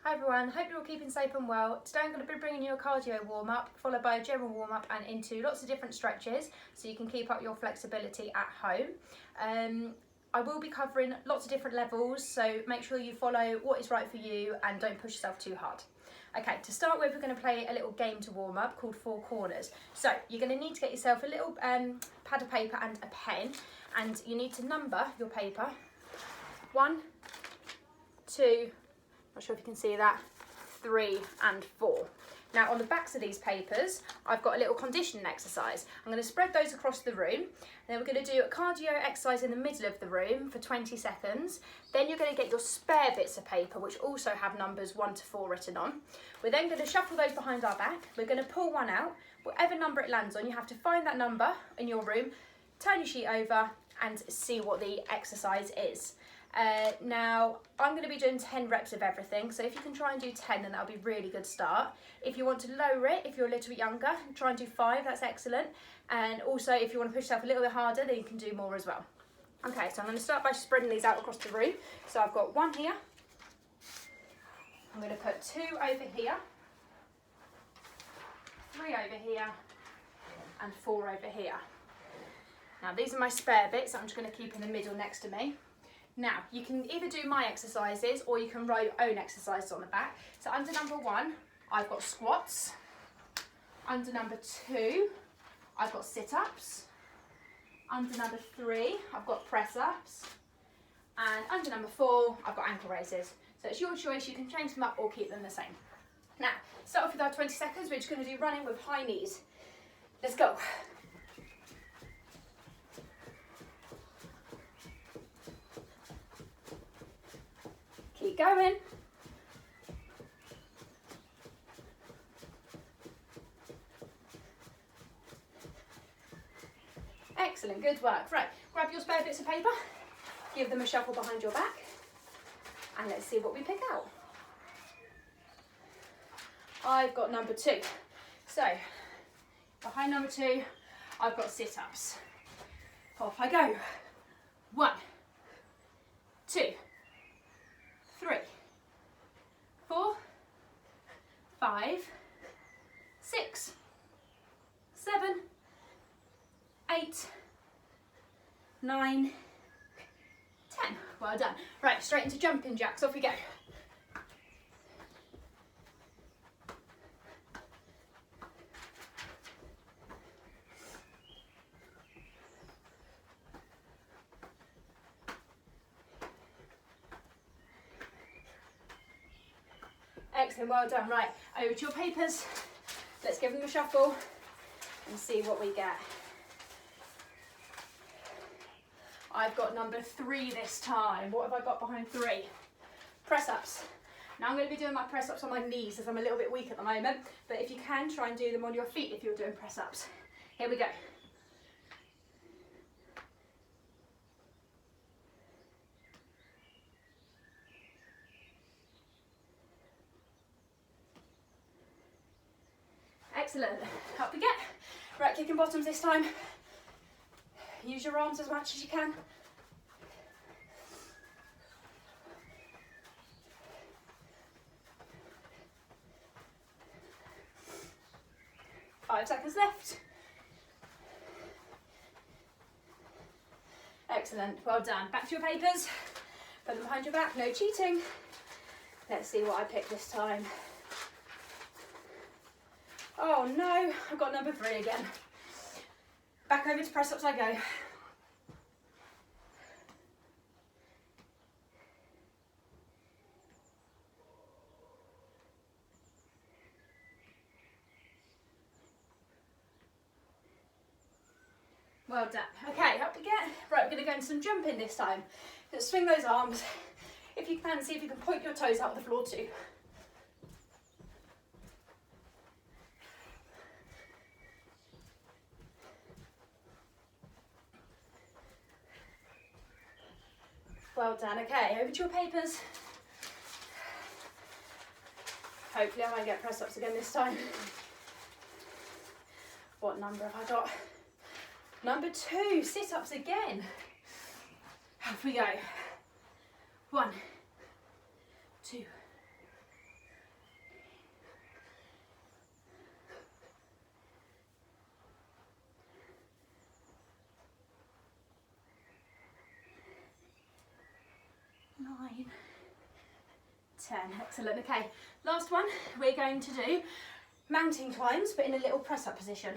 Hi everyone, hope you're all keeping safe and well. Today I'm going to be bringing you a cardio warm-up followed by a general warm-up and into lots of different stretches so you can keep up your flexibility at home. I will be covering lots of different levels, so make sure you follow what is right for you and don't push yourself too hard. Okay, to start with, we're going to play a little game to warm up called Four Corners. So you're going to need to get yourself a little pad of paper and a pen, and you need to number your paper 1, 2, not sure if you can see that, 3 and 4. Now on the backs of these papers, I've got a little conditioning exercise. I'm going to spread those across the room, and then we're going to do a cardio exercise in the middle of the room for 20 seconds. Then you're going to get your spare bits of paper, which also have numbers 1 to 4 written on. We're then going to shuffle those behind our back. We're going to pull one out. Whatever number it lands on, you have to find that number in your room, turn your sheet over and see what the exercise is. Now, I'm going to be doing 10 reps of everything, so if you can try and do 10, then that'll be a really good start. If you want to lower it, if you're a little bit younger, try and do 5, that's excellent. And also, if you want to push yourself a little bit harder, then you can do more as well. Okay, so I'm going to start by spreading these out across the room. So I've got 1 here, I'm going to put 2 over here, 3 over here, and 4 over here. Now, these are my spare bits that I'm just going to keep in the middle next to me. Now, you can either do my exercises or you can write your own exercises on the back. So under number 1, I've got squats. Under number 2, I've got sit-ups. Under number 3, I've got press-ups. And under number 4, I've got ankle raises. So it's your choice, you can change them up or keep them the same. Now, start off with our 20 seconds, we're just going to do running with high knees. Let's go. Keep going. Excellent, good work. Right, grab your spare bits of paper, give them a shuffle behind your back, and let's see what we pick out. I've got number 2. So, behind number 2, I've got sit-ups. Off I go. 1, 2, 3, 4, 5, 6, 7, 8, 9, 10. Well done. Right, straight into jumping jacks. Off we go. Excellent, well done. Right, over to your papers. Let's give them a shuffle and see what we get. I've got number 3 this time. What have I got behind 3? Press-ups. Now I'm going to be doing my press-ups on my knees as I'm a little bit weak at the moment, but if you can, try and do them on your feet if you're doing press-ups. Here we go. Excellent, up we get. Right, kicking bottoms this time. Use your arms as much as you can. Five seconds left. Excellent, well done. Back to your papers, put them behind your back, no cheating. Let's see what I pick this time. Oh no, I've got number 3 again. Back over to press-ups I go. Well done. Okay, up we get. Right, we're going to go into some jumping this time. Let's swing those arms. If you can, see if you can point your toes out of the floor too. Well done. Okay, over to your papers. Hopefully I won't get press-ups again this time. What number have I got? Number 2, sit-ups again. Off we go. 1, 2, 10. Excellent. Okay, last one, we're going to do mountain climbs, but in a little press up position.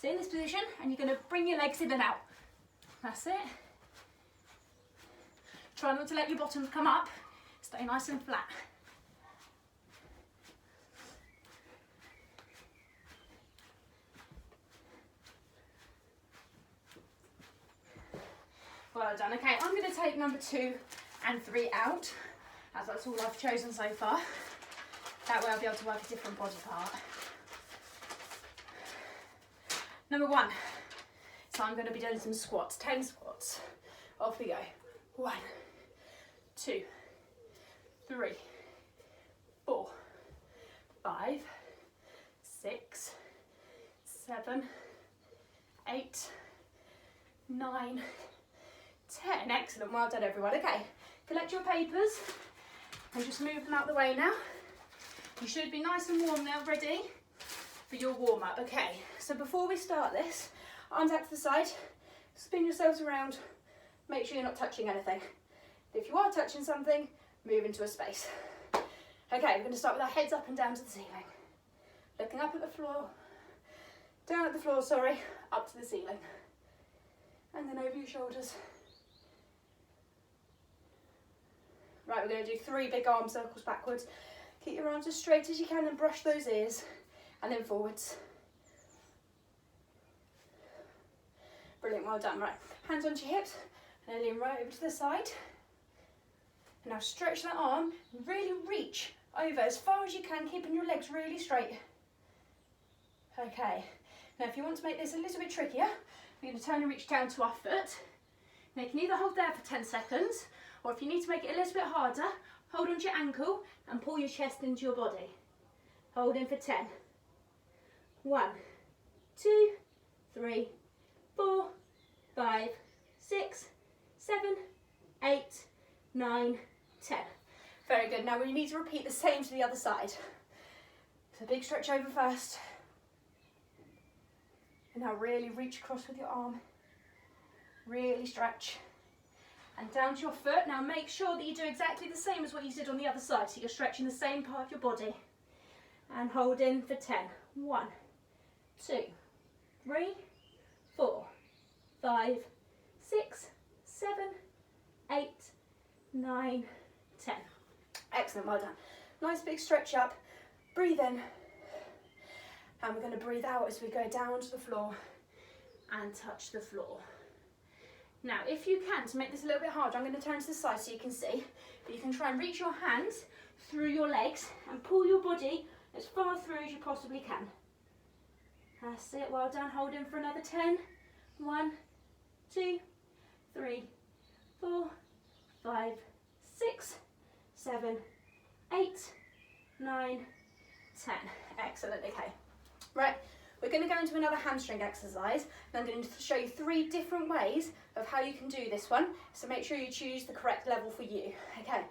So in this position, and you're going to bring your legs in and out. That's it. Try not to let your bottoms come up. Stay nice and flat. Well done. Okay, I'm going to take number 2 and 3 out, as that's all I've chosen so far. That way I'll be able to work a different body part. Number 1. So I'm going to be doing some squats, 10 squats. Off we go. 1, 2, 3, 4, 5, 6, 7, 8, 9, 10. Excellent, well done everyone. Okay, collect your papers and just move them out the way now. You should be nice and warm now, ready for your warm up. Okay, so before we start this, arms out to the side, spin yourselves around, make sure you're not touching anything. If you are touching something, move into a space. Okay, we're going to start with our heads up and down to the ceiling. Looking up at the floor, down at the floor, sorry, up to the ceiling. And then over your shoulders. Right, we're going to do 3 big arm circles backwards. Keep your arms as straight as you can and brush those ears. And then forwards. Brilliant, well done. Right, hands onto your hips. And then lean right over to the side. And now stretch that arm and really reach over as far as you can, keeping your legs really straight. Okay, now if you want to make this a little bit trickier, we're going to turn and reach down to our foot. Now you can either hold there for 10 seconds, or if you need to make it a little bit harder, hold onto your ankle and pull your chest into your body. Hold in for 10. 1, 2, 3, 4, 5, 6, 7, 8, 9, 10. Very good. Now we need to repeat the same to the other side. So big stretch over first. And now really reach across with your arm. Really stretch. And down to your foot. Now make sure that you do exactly the same as what you did on the other side. So you're stretching the same part of your body. And hold in for 10. 1, 2, 3, 4, 5, 6, 7, 8, 9, 10. Excellent, well done. Nice big stretch up. Breathe in. And we're going to breathe out as we go down to the floor and touch the floor. Now, if you can, to make this a little bit harder, I'm going to turn to the side so you can see. But you can try and reach your hands through your legs and pull your body as far through as you possibly can. That's it, well done. Hold in for another 10. 1, 2, 3, 4, 5, 6, 7, 8, 9, 10. Excellent, okay. Right, we're going to go into another hamstring exercise, and I'm going to show you 3 different ways of how you can do this one, so make sure you choose the correct level for you. Okay,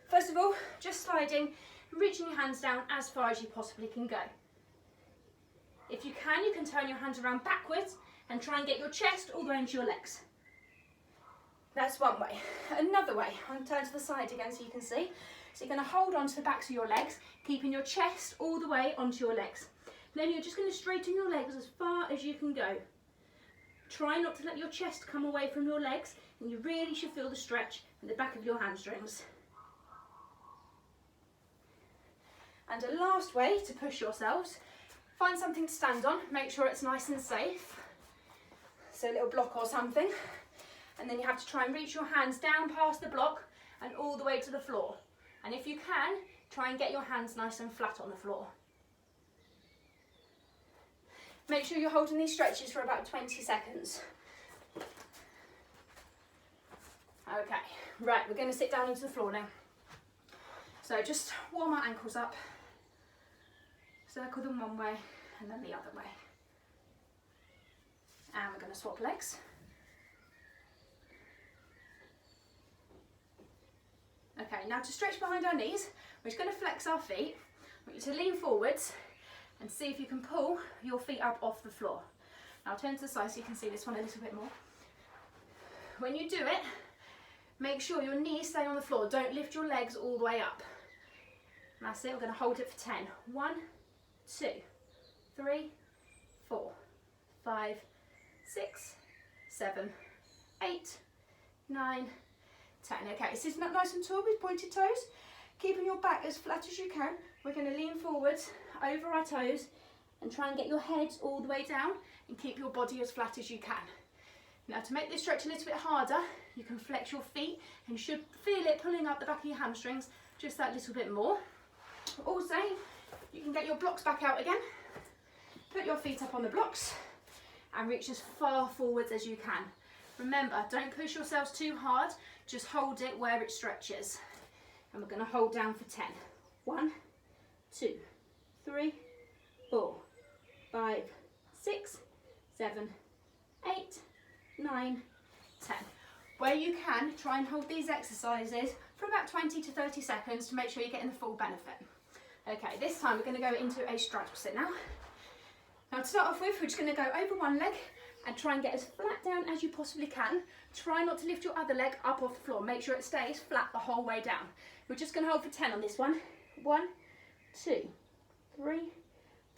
first of all, just sliding, reaching your hands down as far as you possibly can go. If you can turn your hands around backwards and try and get your chest all the way into your legs. That's one way. Another way, I'm going to turn to the side again so you can see. So you're going to hold on to the backs of your legs, keeping your chest all the way onto your legs. Then you're just going to straighten your legs as far as you can go. Try not to let your chest come away from your legs, and you really should feel the stretch in the back of your hamstrings. And a last way to push yourselves, find something to stand on, make sure it's nice and safe. So a little block or something. And then you have to try and reach your hands down past the block and all the way to the floor. And if you can, try and get your hands nice and flat on the floor. Make sure you're holding these stretches for about 20 seconds. Okay, right, we're going to sit down onto the floor now. So just warm our ankles up. Circle them one way and then the other way. And we're going to swap legs. Okay, now to stretch behind our knees, we're just going to flex our feet. I want you to lean forwards and see if you can pull your feet up off the floor. Now turn to the side so you can see this one a little bit more. When you do it, make sure your knees stay on the floor. Don't lift your legs all the way up. And that's it, we're going to hold it for 10. 1, 2, 3, 4, 5, 6, 7, 8, 9, 10. Okay, sitting up nice and tall with pointed toes, keeping your back as flat as you can. We're going to lean forwards over our toes and try and get your head all the way down and keep your body as flat as you can. Now to make this stretch a little bit harder, you can flex your feet and you should feel it pulling up the back of your hamstrings just that little bit more. Also, you can get your blocks back out again, put your feet up on the blocks and reach as far forwards as you can. Remember, don't push yourselves too hard, just hold it where it stretches. And we're going to hold down for 10. 1, 2, 3, 4, 5, 6, 7, 8, 9, 10. Where you can, try and hold these exercises for about 20 to 30 seconds to make sure you're getting the full benefit. Okay, this time we're going to go into a straddle sit now. Now to start off with, we're just going to go over one leg and try and get as flat down as you possibly can. Try not to lift your other leg up off the floor. Make sure it stays flat the whole way down. We're just going to hold for 10 on this one. 1, 2, 3,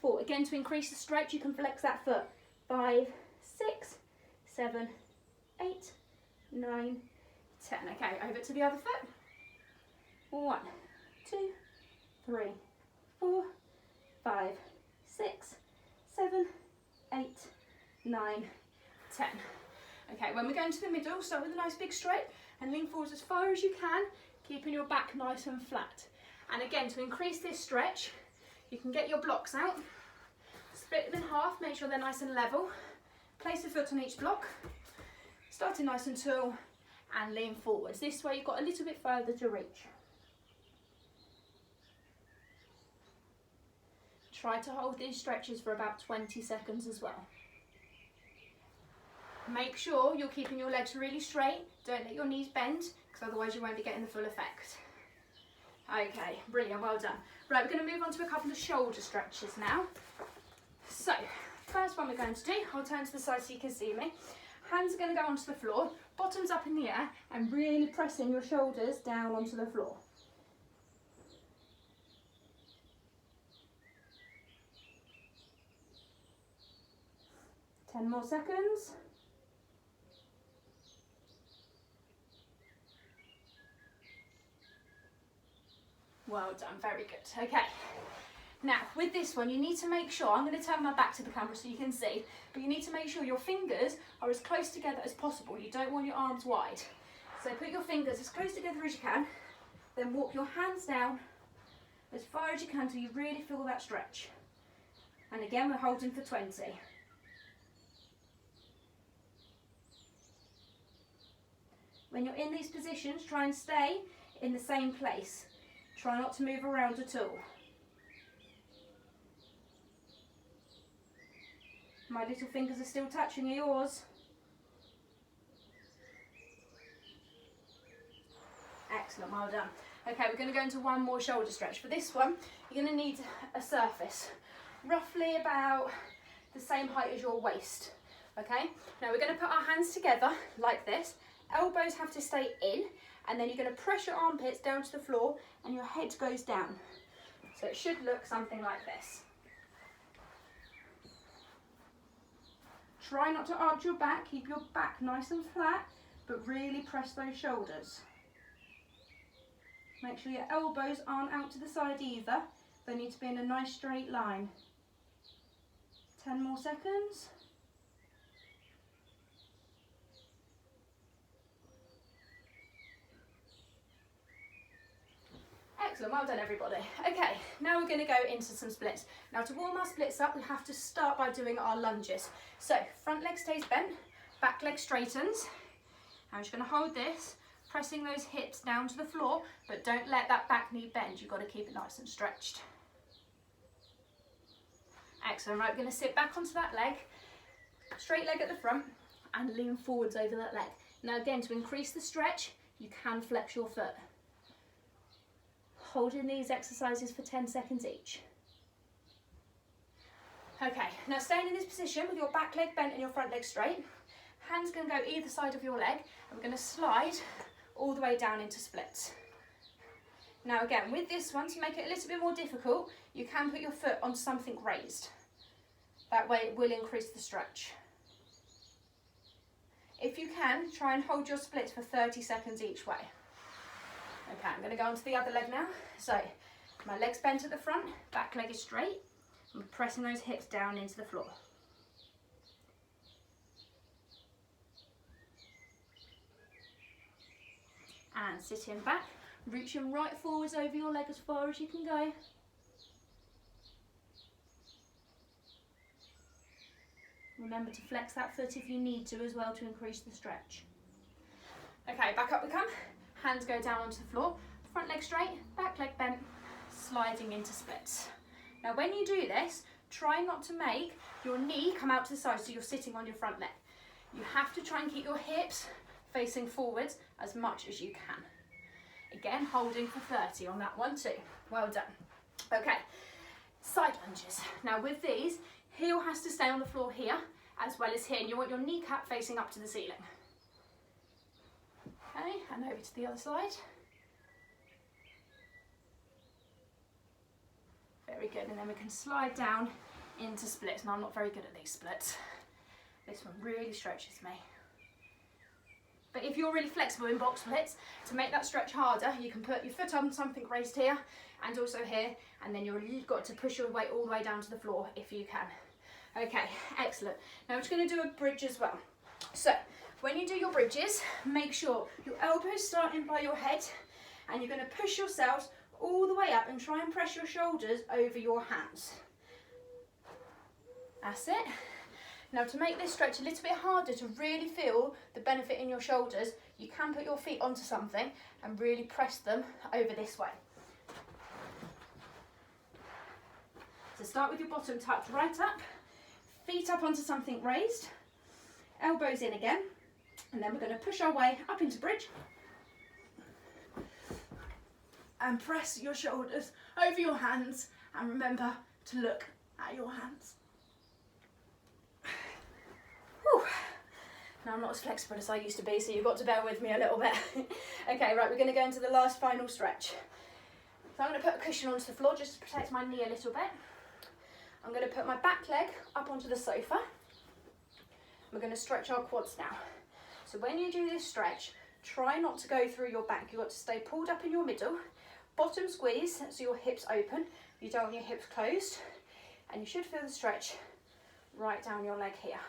4. Again, to increase the stretch, you can flex that foot. 5, 6, 7, 8, 9, 10. Okay, over to the other foot. 1, 2, 3, 4, 5, 6, 7, 8, 9, 10. Okay, when we go into the middle, start with a nice big straight and lean forwards as far as you can, keeping your back nice and flat. And again, to increase this stretch, you can get your blocks out, split them in half, make sure they're nice and level, place a foot on each block, starting nice and tall, and lean forwards. This way you've got a little bit further to reach. Try to hold these stretches for about 20 seconds as well. Make sure you're keeping your legs really straight. Don't let your knees bend, because otherwise you won't be getting the full effect. Okay, brilliant, well done. Right, we're going to move on to a couple of shoulder stretches now. So, first one we're going to do, I'll turn to the side so you can see me. Hands are going to go onto the floor, bottoms up in the air, and really pressing your shoulders down onto the floor. Ten more seconds. Well done, very good. Okay, now with this one you need to make sure, I'm going to turn my back to the camera so you can see, but you need to make sure your fingers are as close together as possible. You don't want your arms wide. So put your fingers as close together as you can, then walk your hands down as far as you can till you really feel that stretch. And again, we're holding for 20. When you're in these positions, try and stay in the same place. Try not to move around at all. My little fingers are still touching yours. Excellent, well done. Okay, we're going to go into one more shoulder stretch. For this one, you're going to need a surface, roughly about the same height as your waist. Okay, now we're going to put our hands together like this. Elbows have to stay in, and then you're going to press your armpits down to the floor and your head goes down. So it should look something like this. Try not to arch your back, keep your back nice and flat, but really press those shoulders. Make sure your elbows aren't out to the side either. They need to be in a nice straight line. 10 more seconds. Excellent, well done everybody. Okay, now we're going to go into some splits. Now to warm our splits up, we have to start by doing our lunges. So front leg stays bent, back leg straightens. I'm just going to hold this, pressing those hips down to the floor, but don't let that back knee bend. You've got to keep it nice and stretched. Excellent, right, we're going to sit back onto that leg, straight leg at the front, and lean forwards over that leg. Now again, to increase the stretch, you can flex your foot. Holding these exercises for 10 seconds each. Okay, now staying in this position with your back leg bent and your front leg straight, hands going to go either side of your leg, and we're going to slide all the way down into splits. Now again, with this one, to make it a little bit more difficult, you can put your foot on something raised. That way it will increase the stretch. If you can, try and hold your splits for 30 seconds each way. Okay, I'm going to go on to the other leg now. So, my leg's bent at the front, back leg is straight. I'm pressing those hips down into the floor. And sitting back, reaching right forwards over your leg as far as you can go. Remember to flex that foot if you need to as well to increase the stretch. Okay, back up we come. Hands go down onto the floor. Front leg straight, back leg bent, sliding into splits. Now when you do this, try not to make your knee come out to the side so you're sitting on your front leg. You have to try and keep your hips facing forwards as much as you can. Again, holding for 30 on that one too. Well done. Okay, side lunges. Now with these, heel has to stay on the floor here as well as here, and you want your kneecap facing up to the ceiling. Okay, and over to the other side. Very good, and then we can slide down into splits. Now I'm not very good at these splits. This one really stretches me. But if you're really flexible in box splits, to make that stretch harder, you can put your foot on something raised here and also here, and then you've got to push your weight all the way down to the floor if you can. Okay, excellent. Now we're just going to do a bridge as well. So when you do your bridges, make sure your elbows starting by your head, and you're going to push yourselves all the way up and try and press your shoulders over your hands. That's it. Now to make this stretch a little bit harder to really feel the benefit in your shoulders, you can put your feet onto something and really press them over this way. So start with your bottom tucked right up, feet up onto something raised, elbows in again, and then we're going to push our way up into bridge and press your shoulders over your hands, and remember to look at your hands. Now I'm not as flexible as I used to be, so you've got to bear with me a little bit. Okay, right, we're going to go into the last final stretch. So I'm going to put a cushion onto the floor just to protect my knee a little bit. I'm going to put my back leg up onto the sofa. We're going to stretch our quads now. So when you do this stretch, try not to go through your back. You've got to stay pulled up in your middle. Bottom squeeze, so your hips open. You don't want your hips closed. And you should feel the stretch right down your leg here.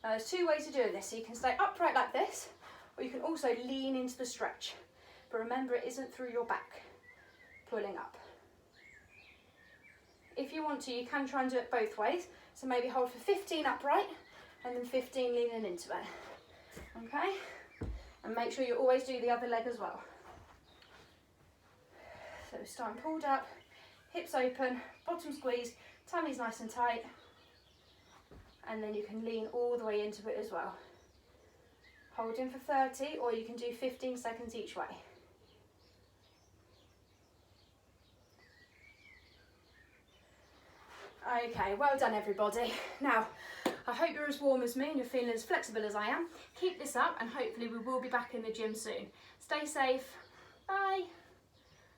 Now there's two ways of doing this. So you can stay upright like this, or you can also lean into the stretch. But remember, it isn't through your back, pulling up. If you want to, you can try and do it both ways. So maybe hold for 15 upright, and then 15 leaning into it. Okay? And make sure you always do the other leg as well. So starting pulled up, hips open, bottom squeeze, tummy's nice and tight. And then you can lean all the way into it as well. Hold in for 30, or you can do 15 seconds each way. Okay, well done everybody. Now, I hope you're as warm as me and you're feeling as flexible as I am. Keep this up and hopefully we will be back in the gym soon. Stay safe. Bye.